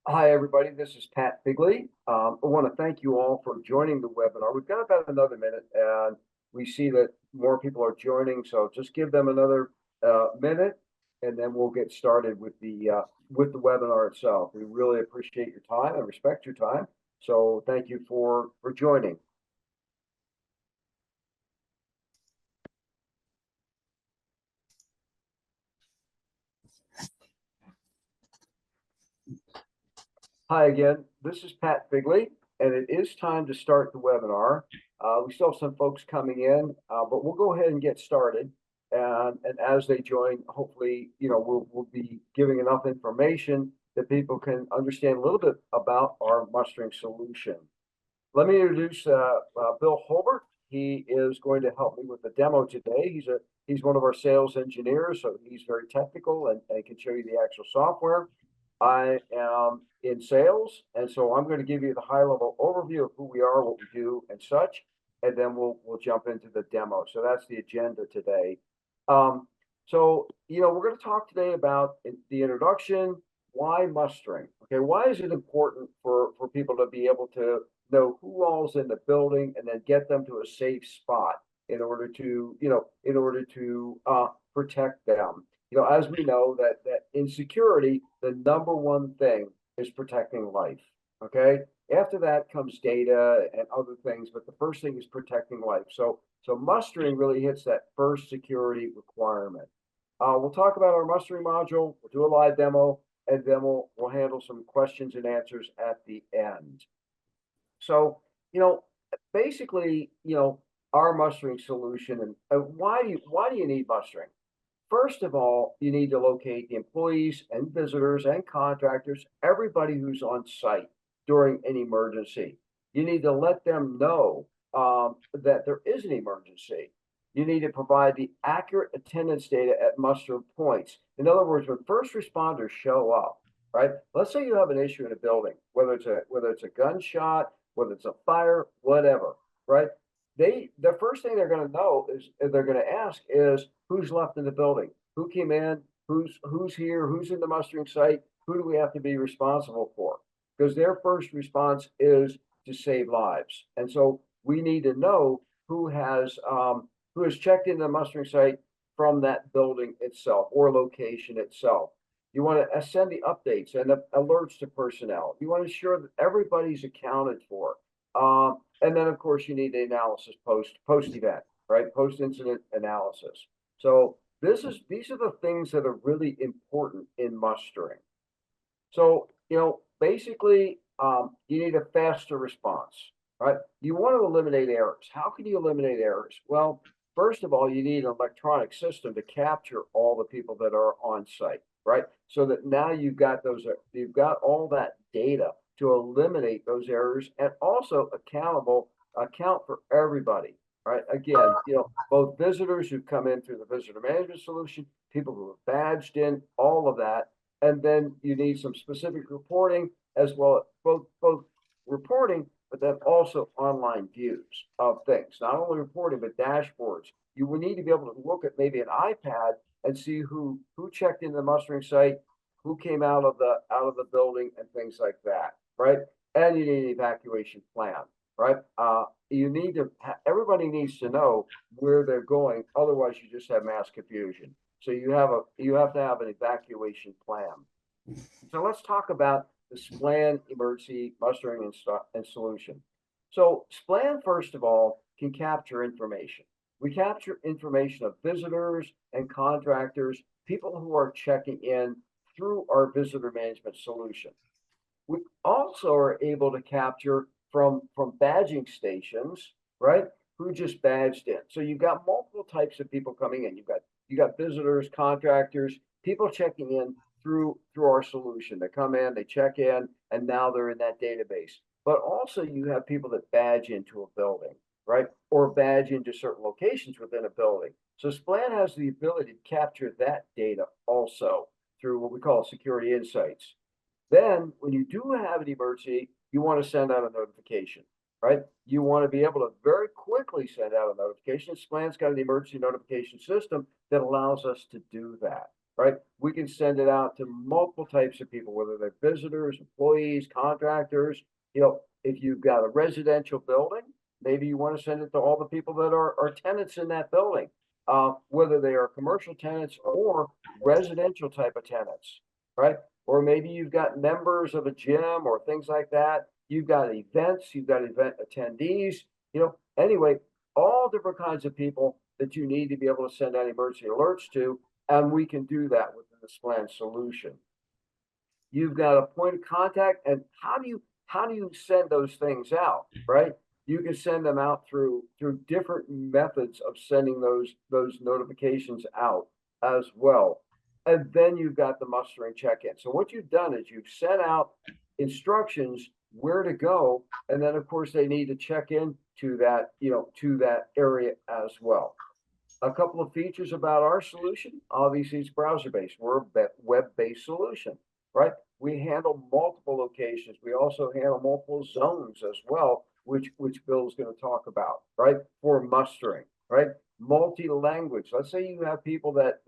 Hi, everybody. This is Pat Bigley. I want to thank you all for joining the webinar. We've got about another minute, and we see that more people are joining. So just give them another minute, and then we'll get started with the webinar itself. We really appreciate your time and respect your time. So thank you for joining. Hi again, this is Pat Bigley, and it is time to start the webinar. We still have some folks coming in, but we'll go ahead and get started. And as they join, hopefully, we'll be giving enough information that people can understand a little bit about our mustering solution. Let me introduce Bill Holbert. He is going to help me with the demo today. He's one of our sales engineers, so he's very technical and can show you the actual software. I am in sales, and so I'm going to give you the high-level overview of who we are, what we do, and such, and then we'll jump into the demo. So that's the agenda today. We're going to talk today about the introduction, why mustering. Okay, why is it important for people to be able to know who all's in the building and then get them to a safe spot in order to protect them. As we know that in security, the number one thing is protecting life. Okay. After that comes data and other things, but the first thing is protecting life. So mustering really hits that first security requirement. We'll talk about our mustering module. We'll do a live demo, and then we'll handle some questions and answers at the end. So, basically, our mustering solution and why do you need mustering? First of all, you need to locate the employees and visitors and contractors, everybody who's on site during an emergency. You need to let them know that there is an emergency. You need to provide the accurate attendance data at muster points. In other words, when first responders show up, right? Let's say you have an issue in a building, whether it's a gunshot, whether it's a fire, whatever, right? The first thing they're going to know is they're going to ask is who's left in the building, who came in, who's here, who's in the mustering site, who do we have to be responsible for? Because their first response is to save lives, and so we need to know who has checked in the mustering site from that building itself or location itself. You want to send the updates and the alerts to personnel. You want to ensure that everybody's accounted for. And then, of course, you need the analysis post event, right? Post incident analysis. So these are the things that are really important in mustering. So basically, you need a faster response, right? You want to eliminate errors. How can you eliminate errors? Well, first of all, you need an electronic system to capture all the people that are on site, right? So that now you've got all that data to eliminate those errors and also account for everybody, right? Again, both visitors who come in through the visitor management solution, people who are badged in, all of that. And then you need some specific reporting as well, both reporting, but then also online views of things, not only reporting, but dashboards. You will need to be able to look at maybe an iPad and see who checked into the mustering site, who came out of the building, and things like that, right? And you need an evacuation plan, right? Everybody needs to know where they're going. Otherwise, you just have mass confusion. So you have to have an evacuation plan. So let's talk about the Splan emergency mustering and solution. So Splan, first of all, can capture information. We capture information of visitors and contractors, people who are checking in through our visitor management solution. We also are able to capture from badging stations, right? Who just badged in. So you've got multiple types of people coming in. You got visitors, contractors, people checking in through our solution. They come in, they check in, and now they're in that database. But also you have people that badge into a building, right? Or badge into certain locations within a building. So Splan has the ability to capture that data also through what we call security insights. Then when you do have an emergency, you want to send out a notification, right? You want to be able to very quickly send out a notification. Splan's got an emergency notification system that allows us to do that. right? We can send it out to multiple types of people, whether they're visitors, employees, contractors. If you've got a residential building, maybe you want to send it to all the people that are tenants in that building, whether they are commercial tenants or residential type of tenants, right? Or maybe you've got members of a gym or things like that. You've got events, you've got event attendees, anyway, all different kinds of people that you need to be able to send out emergency alerts to, and we can do that within the Splan solution. You've got a point of contact, and how do you send those things out, right? You can send them out through different methods of sending those notifications out as well. And then you've got the mustering check-in. So what you've done is you've sent out instructions where to go, and then of course they need to check in to that area as well. A couple of features about our solution. Obviously, it's browser-based. We're a web-based solution, right? We handle multiple locations. We also handle multiple zones as well, which Bill's going to talk about, right? For mustering, right? Multi-language. Let's say you have people that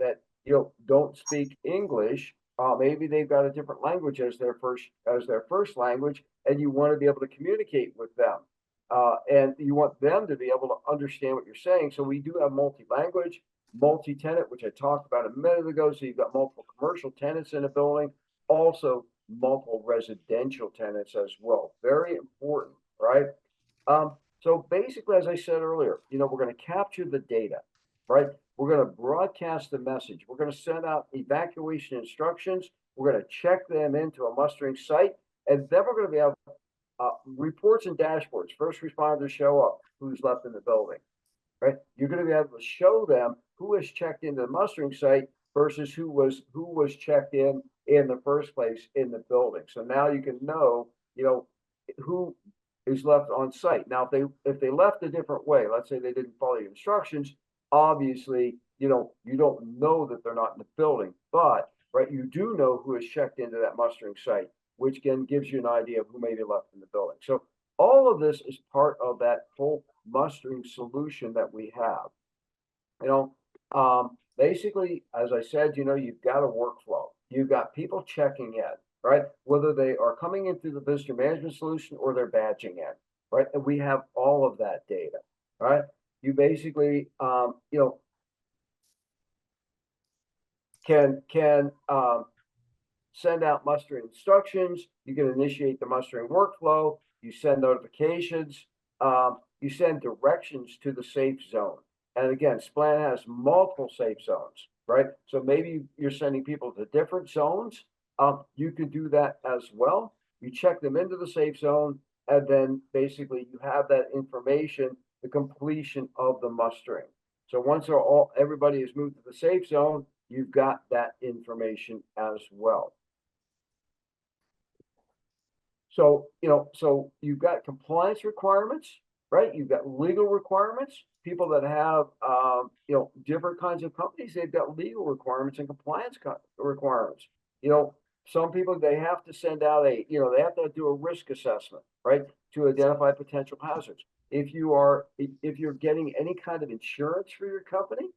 don't speak English. Maybe they've got a different language as their first language, and you want to be able to communicate with them. And you want them to be able to understand what you're saying. So we do have multi-language, multi-tenant, which I talked about a minute ago. So you've got multiple commercial tenants in a building, also multiple residential tenants as well. Very important, right? So basically, as I said earlier, we're going to capture the data, right? We're going to broadcast the message. We're going to send out evacuation instructions. We're going to check them into a mustering site, and then we're going to be able reports and dashboards. First responders show up, who's left in the building, right? You're going to be able to show them who has checked into the mustering site versus who was checked in the first place in the building. So now you can know, who is left on site. Now, if they left a different way, let's say they didn't follow your instructions, obviously, you don't know that they're not in the building, but right, you do know who has checked into that mustering site, which again gives you an idea of who may be left in the building. So all of this is part of that whole mustering solution that we have. Basically, as I said, you've got a workflow. You've got people checking in, right? Whether they are coming in through the visitor management solution or they're badging in, right? And we have all of that data, right? You basically, can send out mustering instructions. You can initiate the mustering workflow. You send notifications. You send directions to the safe zone. And again, Splan has multiple safe zones, right? So maybe you're sending people to different zones. You can do that as well. You check them into the safe zone, and then basically you have that information, the completion of the mustering. So once everybody has moved to the safe zone, you've got that information as well. So, so you've got compliance requirements, right? You've got legal requirements. People that have, different kinds of companies, they've got legal requirements and compliance requirements. Some people, they have to send out they have to do a risk assessment, right? To identify potential hazards. If you're getting any kind of insurance for your company,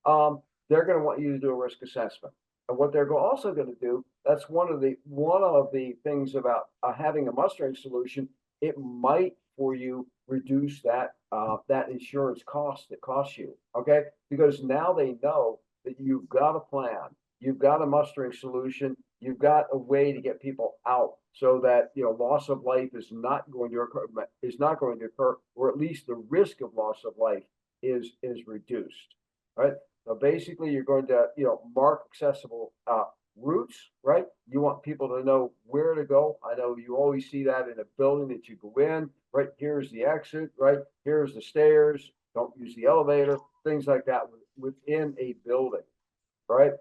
they're going to want you to do a risk assessment. And what they're also going to do, that's one of the things about having a mustering solution. It might for you reduce that insurance cost that costs you, okay? Because now they know that you've got a plan, you've got a mustering solution, you've got a way to get people out so that loss of life is not going to occur, or at least the risk of loss of life is reduced, right? So basically, you're going to mark accessible routes, right? You want people to know where to go. I know you always see that in a building that you go in, right? Here's the exit, right? Here's the stairs. Don't use the elevator, things like that within a building, right?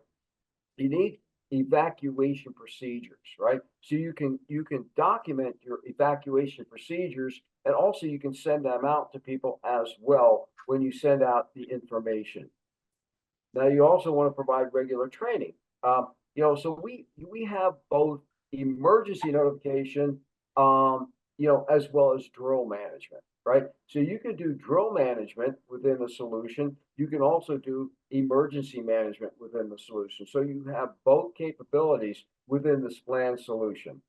You need evacuation procedures, right? So you can document your evacuation procedures, and also you can send them out to people as well when you send out the information. Now, you also want to provide regular training. So we have both emergency notification, as well as drill management. right? So you can do drill management within the solution. You can also do emergency management within the solution. So you have both capabilities within the Splan solution.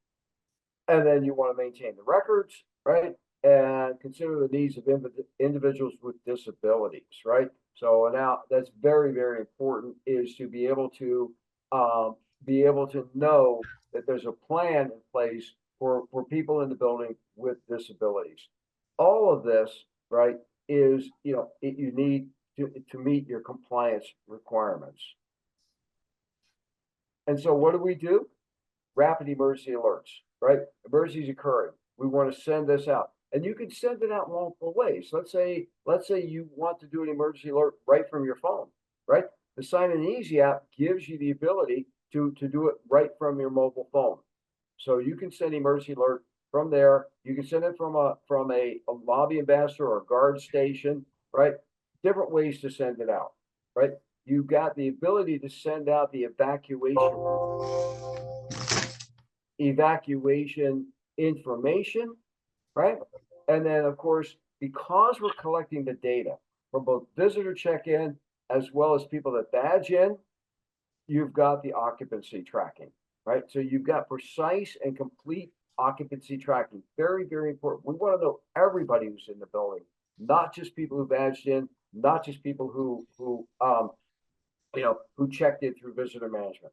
And then you want to maintain the records, right? And consider the needs of individuals with disabilities, right? So now that's very, very important is to um, be able to know that there's a plan in place for people in the building with disabilities. All of this, right, is, you need to meet your compliance requirements. And so what do? Rapid emergency alerts, right? Emergencies occurring. We want to send this out. And you can send it out multiple ways. Let's say you want to do an emergency alert right from your phone, right? The Sign In Easy app gives you the ability to do it right from your mobile phone. So you can send emergency alert from there. You can send it from a lobby ambassador or a guard station, right? Different ways to send it out, right? You've got the ability to send out the evacuation information, right? And then, of course, because we're collecting the data from both visitor check-in as well as people that badge in, you've got the occupancy tracking, right? So you've got precise and complete occupancy tracking. Very, very important. We want to know everybody who's in the building, not just people who badged in, not just people who checked in through visitor management.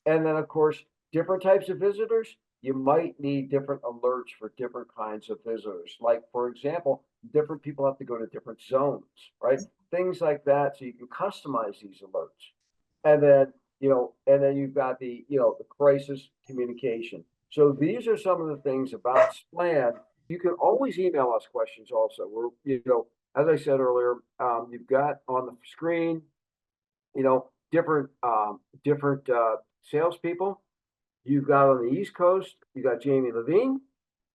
And then, of course, different types of visitors, you might need different alerts for different kinds of visitors. Like, for example, different people have to go to different zones, right? Things like that. So you can customize these alerts. And then, you've got the crisis communication. So these are some of the things about Splan. You can always email us questions also. As I said earlier, you've got on the screen, different salespeople. You've got on the East Coast, you got Jamie Levine,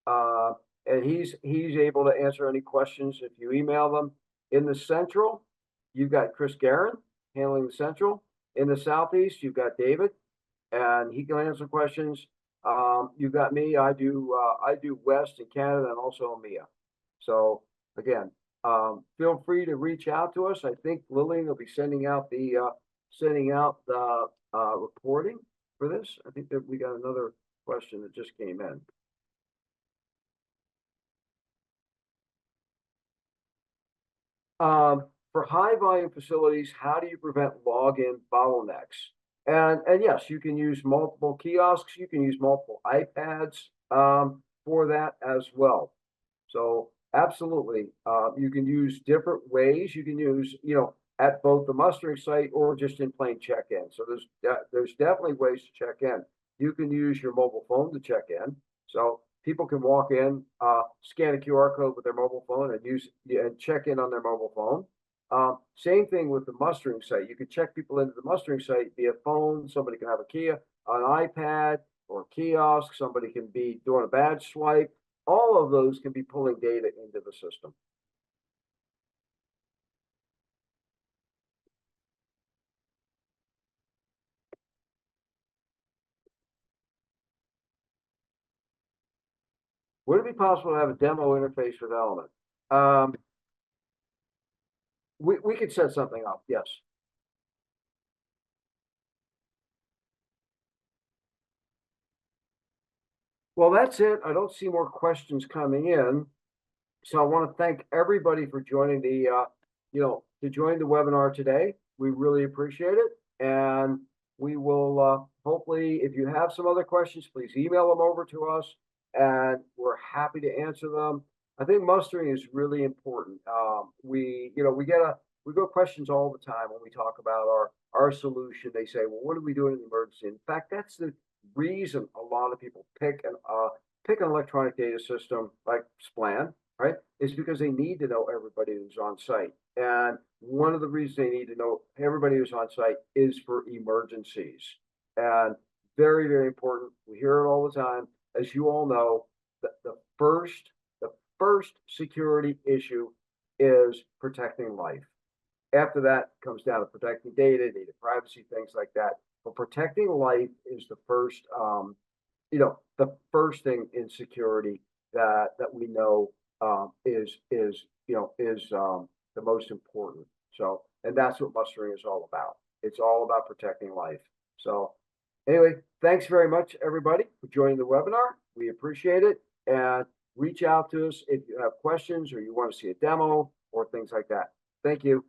uh, and he's able to answer any questions if you email them. In the Central, you've got Chris Guerin handling the Central. In the Southeast, you've got David, and he can answer questions. You've got me. I do West in Canada and also EMEA. So again, feel free to reach out to us. I think Lillian will be sending out the reporting for this. I think that we got another question that just came in. For high volume facilities, how do you prevent login bottlenecks? And yes, you can use multiple kiosks. You can use multiple iPads for that as well. So absolutely, you can use different ways. You can use, at both the mustering site or just in plain check-in. So there's definitely ways to check in. You can use your mobile phone to check in. So people can walk in, scan a QR code with their mobile phone and check in on their mobile phone. Same thing with the mustering site. You can check people into the mustering site via phone. Somebody can have an iPad or a kiosk. Somebody can be doing a badge swipe. All of those can be pulling data into the system. Would it be possible to have a demo interface with Element? We could set something up, yes. Well, that's it. I don't see more questions coming in. So I want to thank everybody for joining to join the webinar today. We really appreciate it. And we will hopefully, if you have some other questions, please email them over to us and we're happy to answer them. I think mustering is really important. We get questions all the time when we talk about our solution. They say, well, what do we do in an emergency? In fact, that's the reason a lot of people pick an electronic data system like Splan, right? Is because they need to know everybody who's on site. And one of the reasons they need to know everybody who's on site is for emergencies. And very, very important. We hear it all the time. As you all know, the first security issue is protecting life. After that comes down to protecting data privacy, things like that. But protecting life is the first thing in security that we know is the most important. So, and that's what mustering is all about. It's all about protecting life. So, anyway, thanks very much, everybody, for joining the webinar. We appreciate it. And reach out to us if you have questions or you want to see a demo or things like that. Thank you.